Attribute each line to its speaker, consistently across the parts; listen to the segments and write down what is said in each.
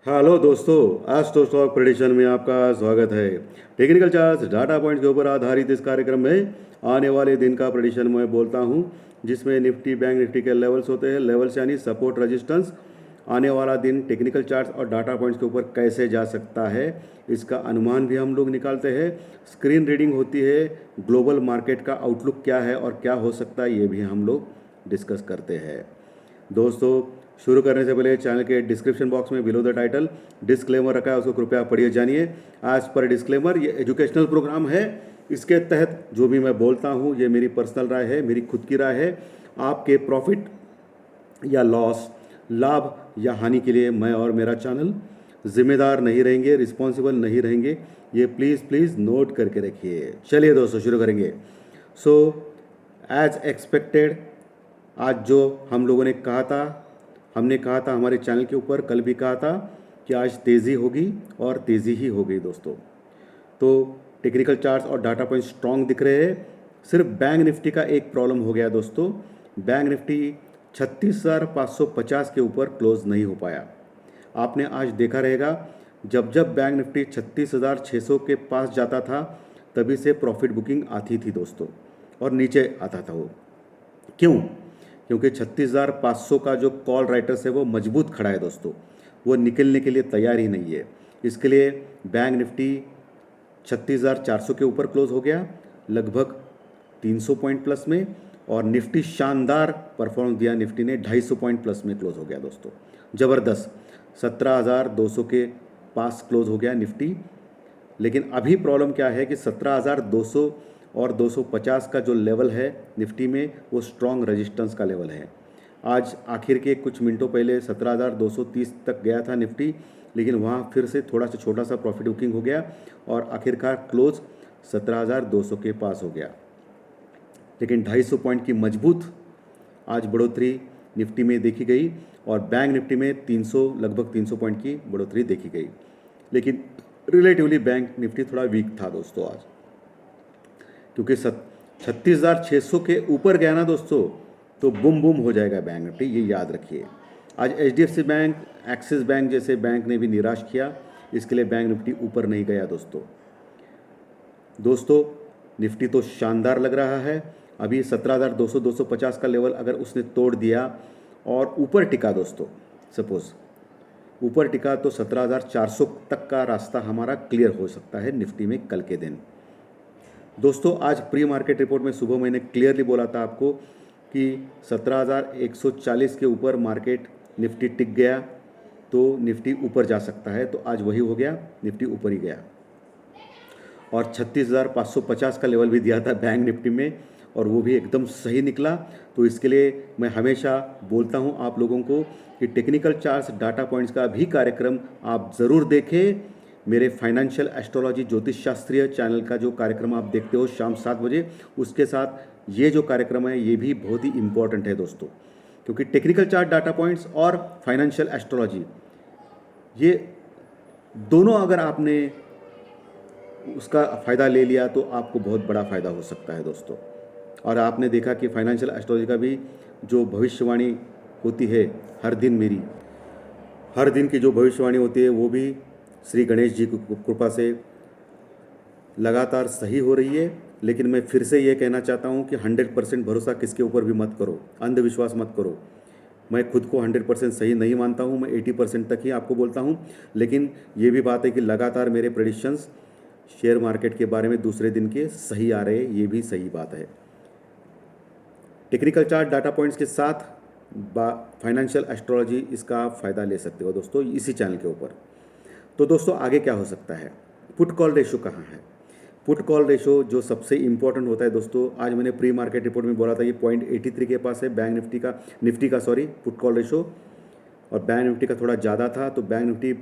Speaker 1: Hello दोस्तों, astro stock prediction में आपका स्वागत है। टेक्निकल चार्ट्स डाटा पॉइंट्स के ऊपर आधारित इस कार्यक्रम में आने वाले दिन का प्रेडिक्शन मैं बोलता हूं, जिसमें निफ्टी बैंक निफ्टी के लेवल्स होते हैं। लेवल्स यानी सपोर्ट रेजिस्टेंस। आने वाला दिन टेक्निकल चार्ट्स और डाटा पॉइंट्स के ऊपर कैसे जा सकता है, इसका अनुमान भी हम लोग निकालते हैं। स्क्रीन रीडिंग होती है, ग्लोबल मार्केट का आउटलुक क्या है और क्या हो सकता है, ये भी हम लोग डिस्कस करते हैं। दोस्तों, शुरू करने से पहले चैनल के डिस्क्रिप्शन बॉक्स में बिलो द टाइटल डिस्क्लेमर रखा है, उसको कृपया पढ़िए जानिए। एज पर डिस्क्लेमर, ये एजुकेशनल प्रोग्राम है। इसके तहत जो भी मैं बोलता हूँ ये मेरी पर्सनल राय है, मेरी खुद की राय है। आपके प्रॉफिट या लॉस, लाभ या हानि के लिए मैं और मेरा चैनल जिम्मेदार नहीं रहेंगे, रिस्पॉन्सिबल नहीं रहेंगे। ये प्लीज़ प्लीज़ नोट करके रखिए। चलिए दोस्तों, शुरू करेंगे। सो एज एक्सपेक्टेड, आज जो हम लोगों ने कहा था, हमने कहा था हमारे चैनल के ऊपर, कल भी कहा था कि आज तेज़ी होगी और तेज़ी ही हो गई दोस्तों। तो टेक्निकल चार्ट्स और डाटा पॉइंट स्ट्रॉन्ग दिख रहे हैं। सिर्फ बैंक निफ्टी का एक प्रॉब्लम हो गया दोस्तों। बैंक निफ्टी 36,550 के ऊपर क्लोज नहीं हो पाया। आपने आज देखा रहेगा, जब जब बैंक निफ्टी 36,600 के पास जाता था तभी से प्रॉफिट बुकिंग आती थी दोस्तों, और नीचे आता था वो। क्यों? क्योंकि 36,500 का जो कॉल राइटर्स है वो मजबूत खड़ा है दोस्तों, वो निकलने के लिए तैयार ही नहीं है। इसके लिए बैंक निफ्टी 36,400 के ऊपर क्लोज हो गया, लगभग 300 पॉइंट प्लस में। और निफ्टी शानदार परफॉर्मेंस दिया, निफ्टी ने 250 पॉइंट प्लस में क्लोज हो गया दोस्तों, ज़बरदस्त। 17,200 के पास क्लोज हो गया निफ्टी। लेकिन अभी प्रॉब्लम क्या है कि 17,200 और 250 का जो लेवल है निफ्टी में, वो स्ट्रॉन्ग रेजिस्टेंस का लेवल है। आज आखिर के कुछ मिनटों पहले 17,230 तक गया था निफ्टी, लेकिन वहाँ फिर से थोड़ा सा छोटा सा प्रॉफिट बुकिंग हो गया और आखिरकार क्लोज 17,200 के पास हो गया। लेकिन 250 पॉइंट की मजबूत आज बढ़ोतरी निफ्टी में देखी गई और बैंक निफ्टी में लगभग 300 पॉइंट की बढ़ोतरी देखी गई। लेकिन रिलेटिवली बैंक निफ्टी थोड़ा वीक था दोस्तों आज, क्योंकि 36,600 के ऊपर गया ना दोस्तों तो बुम बुम हो जाएगा बैंक निफ्टी, ये याद रखिए। आज एचडीएफसी बैंक, एक्सिस बैंक जैसे बैंक ने भी निराश किया, इसके लिए बैंक निफ्टी ऊपर नहीं गया दोस्तों। निफ्टी तो शानदार लग रहा है। अभी 17,200 250 का लेवल अगर उसने तोड़ दिया और ऊपर टिका दोस्तों, सपोज ऊपर टिका, तो 17,400 तक का रास्ता हमारा क्लियर हो सकता है निफ्टी में कल के दिन। दोस्तों, आज प्री मार्केट रिपोर्ट में सुबह मैंने क्लियरली बोला था आपको कि 17,140 के ऊपर मार्केट निफ्टी टिक गया तो निफ्टी ऊपर जा सकता है। तो आज वही हो गया, निफ्टी ऊपर ही गया। और 36,550 का लेवल भी दिया था बैंक निफ्टी में, और वो भी एकदम सही निकला। तो इसके लिए मैं हमेशा बोलता हूँ आप लोगों को कि टेक्निकल चार्ट्स, डाटा पॉइंट्स का भी कार्यक्रम आप ज़रूर देखें। मेरे फाइनेंशियल एस्ट्रोलॉजी ज्योतिष शास्त्रीय चैनल का जो कार्यक्रम आप देखते हो शाम 7 बजे, उसके साथ ये जो कार्यक्रम है ये भी बहुत ही इम्पॉर्टेंट है दोस्तों। क्योंकि टेक्निकल चार्ट, डाटा पॉइंट्स और फाइनेंशियल एस्ट्रोलॉजी, ये दोनों अगर आपने उसका फ़ायदा ले लिया तो आपको बहुत बड़ा फ़ायदा हो सकता है दोस्तों। और आपने देखा कि फाइनेंशियल एस्ट्रोलॉजी का भी जो भविष्यवाणी होती है हर दिन, मेरी हर दिन की जो भविष्यवाणी होती है वो भी श्री गणेश जी की कृपा से लगातार सही हो रही है। लेकिन मैं फिर से ये कहना चाहता हूँ कि 100% भरोसा किसके ऊपर भी मत करो, अंधविश्वास मत करो। मैं खुद को 100% सही नहीं मानता हूँ, मैं 80% तक ही आपको बोलता हूँ। लेकिन ये भी बात है कि लगातार मेरे प्रेडिक्शंस शेयर मार्केट के बारे में दूसरे दिन के सही आ रहे हैं, ये भी सही बात है। टेक्निकल चार्ट, डाटा पॉइंट्स के साथ फाइनेंशियल एस्ट्रोलॉजी, इसका फ़ायदा ले सकते हो दोस्तों इसी चैनल के ऊपर। तो दोस्तों, आगे क्या हो सकता है? पुट कॉल रेशो कहाँ है? पुट कॉल रेशो जो सबसे इंपॉर्टेंट होता है दोस्तों, आज मैंने प्री मार्केट रिपोर्ट में बोला था, ये 0.83 के पास है बैंक निफ्टी का पुट कॉल रेशो। और बैंक निफ्टी का थोड़ा ज़्यादा था, तो बैंक निफ्टी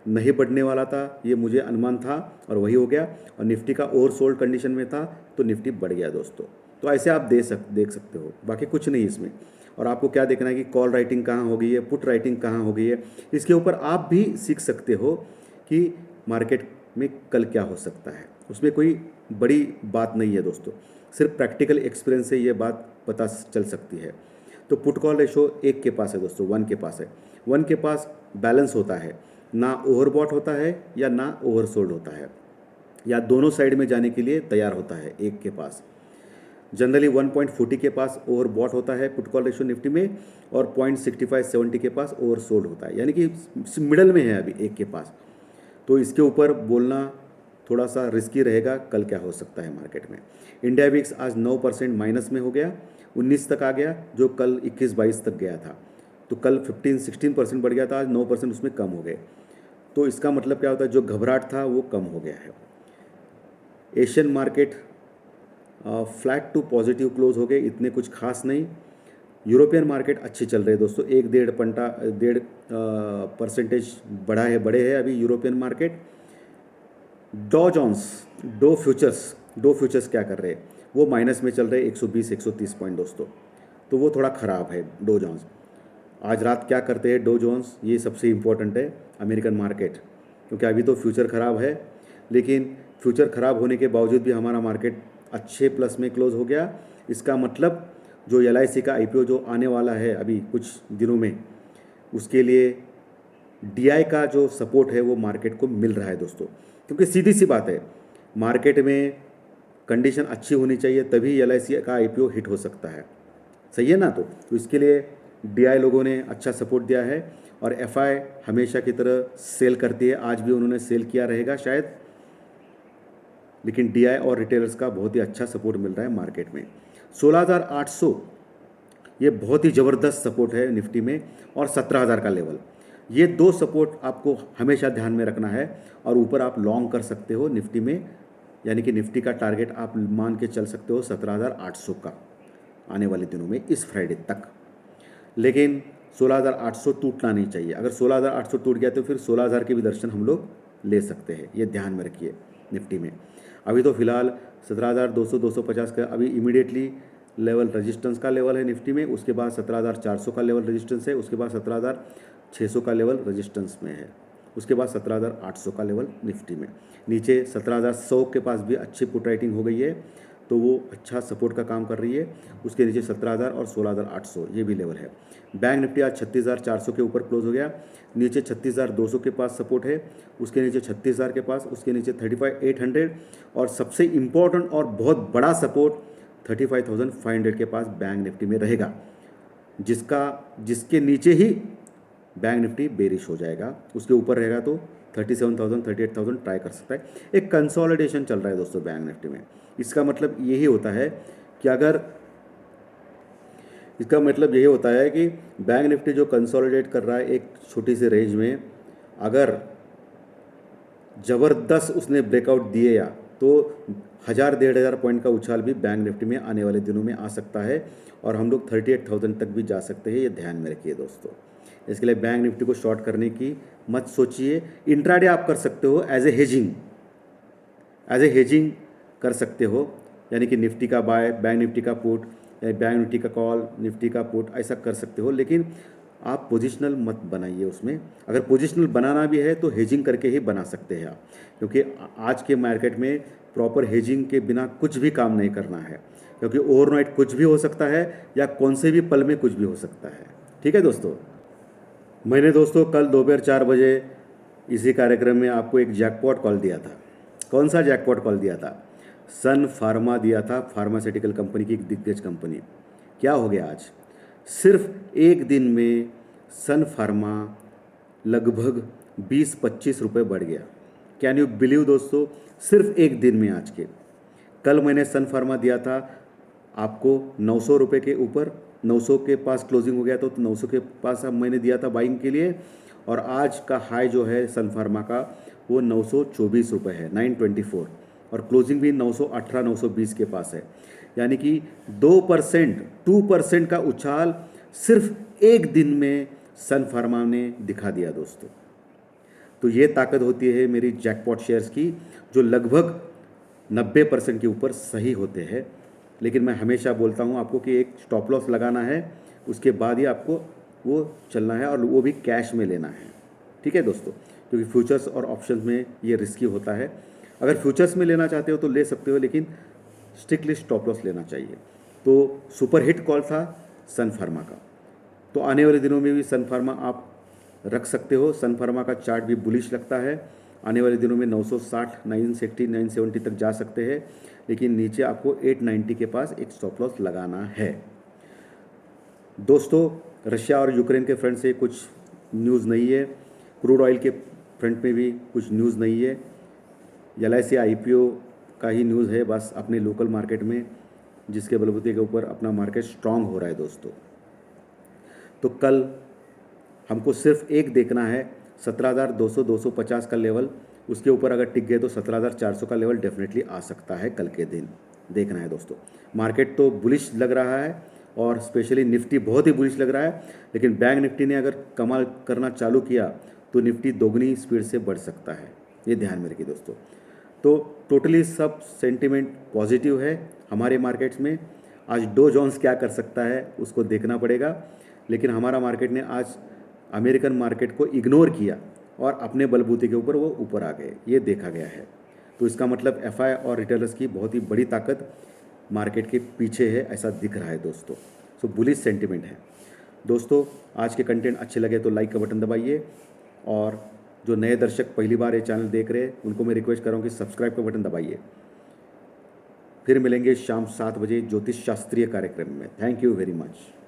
Speaker 1: नहीं बढ़ने वाला था, ये मुझे अनुमान था, और वही हो गया। और निफ्टी का ओवर सोल्ड कंडीशन में था तो निफ्टी बढ़ गया दोस्तों। तो ऐसे आप देख सकते हो, बाकी कुछ नहीं इसमें। और आपको क्या देखना है कि कॉल राइटिंग कहाँ हो गई है, पुट राइटिंग कहाँ हो गई है, इसके ऊपर आप भी सीख सकते हो कि मार्केट में कल क्या हो सकता है। उसमें कोई बड़ी बात नहीं है दोस्तों, सिर्फ प्रैक्टिकल एक्सपीरियंस से ये बात पता चल सकती है। तो पुट कॉल रेशो 1 के पास है दोस्तों, 1 के पास है। 1 के पास बैलेंस होता है, ना ओवरबॉट होता है या ना ओवरसोल्ड होता है, या दोनों साइड में जाने के लिए तैयार होता है एक के पास। जनरली 1.40 के पास ओवरबॉट होता है पुट कॉल रेशियो निफ्टी में, और 0.6570 के पास ओवरसोल्ड होता है, यानी कि मिडल में है अभी एक के पास। तो इसके ऊपर बोलना थोड़ा सा रिस्की रहेगा, कल क्या हो सकता है मार्केट में। इंडिया विक्स आज 9% माइनस में हो गया, 19 तक आ गया, जो कल 21-22 तक गया था। तो कल 15-16% बढ़ गया था, आज 9% उसमें कम हो गए। तो इसका मतलब क्या होता है, जो घबराहट था वो कम हो गया है। Asian market flat to positive close हो गए, इतने कुछ खास नहीं। यूरोपियन मार्केट अच्छे चल रहे हैं दोस्तों, 1-1.5% बढ़ा है, बड़े हैं अभी यूरोपियन मार्केट। डॉ जोन्स दो फ्यूचर्स क्या कर रहे हैं, वो माइनस में चल रहे हैं 120-130 पॉइंट दोस्तों। तो वो थोड़ा ख़राब है डो जोन्स। आज रात क्या करते हैं डो जोन्स, ये सबसे इम्पोर्टेंट है अमेरिकन मार्केट, क्योंकि अभी तो फ्यूचर ख़राब है, लेकिन फ्यूचर ख़राब होने के बावजूद भी हमारा मार्केट अच्छे प्लस में क्लोज हो गया। इसका मतलब जो LIC का IPO जो आने वाला है अभी कुछ दिनों में, उसके लिए DI का जो सपोर्ट है वो मार्केट को मिल रहा है दोस्तों। क्योंकि सीधी सी बात है, मार्केट में कंडीशन अच्छी होनी चाहिए तभी LIC का IPO हिट हो सकता है, सही है ना। तो इसके लिए DI लोगों ने अच्छा सपोर्ट दिया है, और FI हमेशा की तरह सेल करती है, आज भी उन्होंने सेल किया रहेगा शायद, लेकिन DI और रिटेलर्स का बहुत ही अच्छा सपोर्ट मिल रहा है मार्केट में। 16,800 ये बहुत ही ज़बरदस्त सपोर्ट है निफ्टी में, और 17,000 का लेवल, ये दो सपोर्ट आपको हमेशा ध्यान में रखना है। और ऊपर आप लॉन्ग कर सकते हो निफ्टी में, यानी कि निफ्टी का टारगेट आप मान के चल सकते हो 17,800 का आने वाले दिनों में, इस फ्राइडे तक। लेकिन 16,800 टूटना नहीं चाहिए, अगर 16,800 टूट गया तो फिर 16,000 के भी दर्शन हम लोग ले सकते हैं, ये ध्यान में रखिए निफ्टी में। अभी तो फिलहाल 17,200 250 का अभी इमीडिएटली लेवल रेजिस्टेंस का लेवल है निफ्टी में, उसके बाद 17,400 का लेवल रेजिस्टेंस है, उसके बाद 17,600 का लेवल रेजिस्टेंस में है, उसके बाद 17,800 का लेवल निफ्टी में। नीचे 17,100 के पास भी अच्छी पुट राइटिंग हो गई है, तो वो अच्छा सपोर्ट का काम कर रही है। उसके नीचे 17,000 और 16,800 ये भी लेवल है। बैंक निफ्टी आज 36,400 के ऊपर क्लोज हो गया, नीचे 36,200 के पास सपोर्ट है, उसके नीचे 36,000 के पास, उसके नीचे 35,800, और सबसे इम्पोर्टेंट और बहुत बड़ा सपोर्ट 35,500 के पास बैंक निफ्टी में रहेगा, जिसके नीचे ही बैंक निफ्टी बेरिश हो जाएगा। उसके ऊपर रहेगा तो 37,000 38,000 ट्राई कर सकता है। एक कंसोलिडेशन चल रहा है दोस्तों बैंक निफ्टी में। इसका मतलब यही होता है कि बैंक निफ्टी जो कंसोलिडेट कर रहा है एक छोटी सी रेंज में, अगर ज़बरदस्त उसने ब्रेकआउट दिए या तो 1,000-1,500 पॉइंट का उछाल भी बैंक निफ्टी में आने वाले दिनों में आ सकता है, और हम लोग 38,000 तक भी जा सकते हैं, ये ध्यान में रखिए दोस्तों। इसके लिए बैंक निफ्टी को शॉर्ट करने की मत सोचिए। इंट्राडे आप कर सकते हो एज ए हेजिंग कर सकते हो, यानी कि निफ्टी का बाय, बैंक निफ्टी का पुट, बैंक निफ्टी का कॉल, निफ्टी का पुट, ऐसा कर सकते हो, लेकिन आप पोजिशनल मत बनाइए उसमें। अगर पोजिशनल बनाना भी है तो हेजिंग करके ही बना सकते हैं आप, क्योंकि आज के मार्केट में प्रॉपर हेजिंग के बिना कुछ भी काम नहीं करना है, क्योंकि ओवरनाइट कुछ भी हो सकता है या कौन से भी पल में कुछ भी हो सकता है। ठीक है दोस्तों, मैंने दोस्तों कल दोपहर 4 बजे इसी कार्यक्रम में आपको एक जैकपॉट कॉल दिया था। कौन सा जैकपॉट कॉल दिया था? सन फार्मा दिया था, फार्मास्यूटिकल कंपनी की एक दिग्गज कंपनी। क्या हो गया आज? सिर्फ एक दिन में सन फार्मा लगभग 20-25 रुपये बढ़ गया। कैन यू बिलीव दोस्तों, सिर्फ एक दिन में आज के। कल मैंने सन फार्मा दिया था आपको 900 रुपये के ऊपर, 900 के पास क्लोजिंग हो गया, तो 900 के पास अब मैंने दिया था बाइंग के लिए, और आज का हाई जो है सन फार्मा का वो 924 रुपये है, 924, और क्लोजिंग भी 918 920 के पास है। यानी कि 2% का उछाल सिर्फ एक दिन में सन फार्मा ने दिखा दिया दोस्तों। तो ये ताकत होती है मेरी जैकपॉट शेयर्स की, जो लगभग 90% के ऊपर सही होते हैं। लेकिन मैं हमेशा बोलता हूँ आपको कि एक स्टॉप लॉस लगाना है, उसके बाद ही आपको वो चलना है, और वो भी कैश में लेना है। ठीक है दोस्तों, क्योंकि फ्यूचर्स और ऑप्शंस में ये रिस्की होता है। अगर फ्यूचर्स में लेना चाहते हो तो ले सकते हो, लेकिन स्ट्रिक्टली स्टॉप लॉस लेना चाहिए। तो सुपर हिट कॉल था सन फार्मा का, तो आने वाले दिनों में भी सन फार्मा आप रख सकते हो। सन फार्मा का चार्ट भी बुलिश लगता है, आने वाले दिनों में 960, 960, 970 तक जा सकते हैं, लेकिन नीचे आपको 890 के पास एक स्टॉप लॉस लगाना है। दोस्तों, रशिया और यूक्रेन के फ्रंट से कुछ न्यूज़ नहीं है, क्रूड ऑयल के फ्रंट में भी कुछ न्यूज़ नहीं है, LIC IPO का ही न्यूज़ है बस अपने लोकल मार्केट में, जिसके बलबूते के ऊपर अपना मार्केट स्ट्रांग हो रहा है दोस्तों। तो कल हमको सिर्फ एक देखना है, 17,200 250 का लेवल, उसके ऊपर अगर टिक गए तो 17,400 का लेवल डेफिनेटली आ सकता है कल के दिन, देखना है दोस्तों। मार्केट तो बुलिश लग रहा है और स्पेशली निफ्टी बहुत ही बुलिश लग रहा है, लेकिन बैंक निफ्टी ने अगर कमाल करना चालू किया तो निफ्टी दोगुनी स्पीड से बढ़ सकता है, ये ध्यान में रखिए दोस्तों। तो टोटली सब सेंटिमेंट पॉजिटिव है हमारे मार्केट्स में। आज डो जोन्स क्या कर सकता है उसको देखना पड़ेगा, लेकिन हमारा मार्केट ने आज अमेरिकन मार्केट को इग्नोर किया और अपने बलबूते के ऊपर वो ऊपर आ गए, ये देखा गया है। तो इसका मतलब FI और रिटेलर्स की बहुत ही बड़ी ताकत मार्केट के पीछे है, ऐसा दिख रहा है दोस्तों। सो बुलिश सेंटिमेंट है दोस्तों। आज के कंटेंट अच्छे लगे तो लाइक का बटन दबाइए, और जो नए दर्शक पहली बार ये चैनल देख रहे हैं उनको मैं रिक्वेस्ट कर रहा हूँ कि सब्सक्राइब का बटन दबाइए। फिर मिलेंगे शाम 7 बजे ज्योतिष शास्त्रीय कार्यक्रम में। Thank you very much.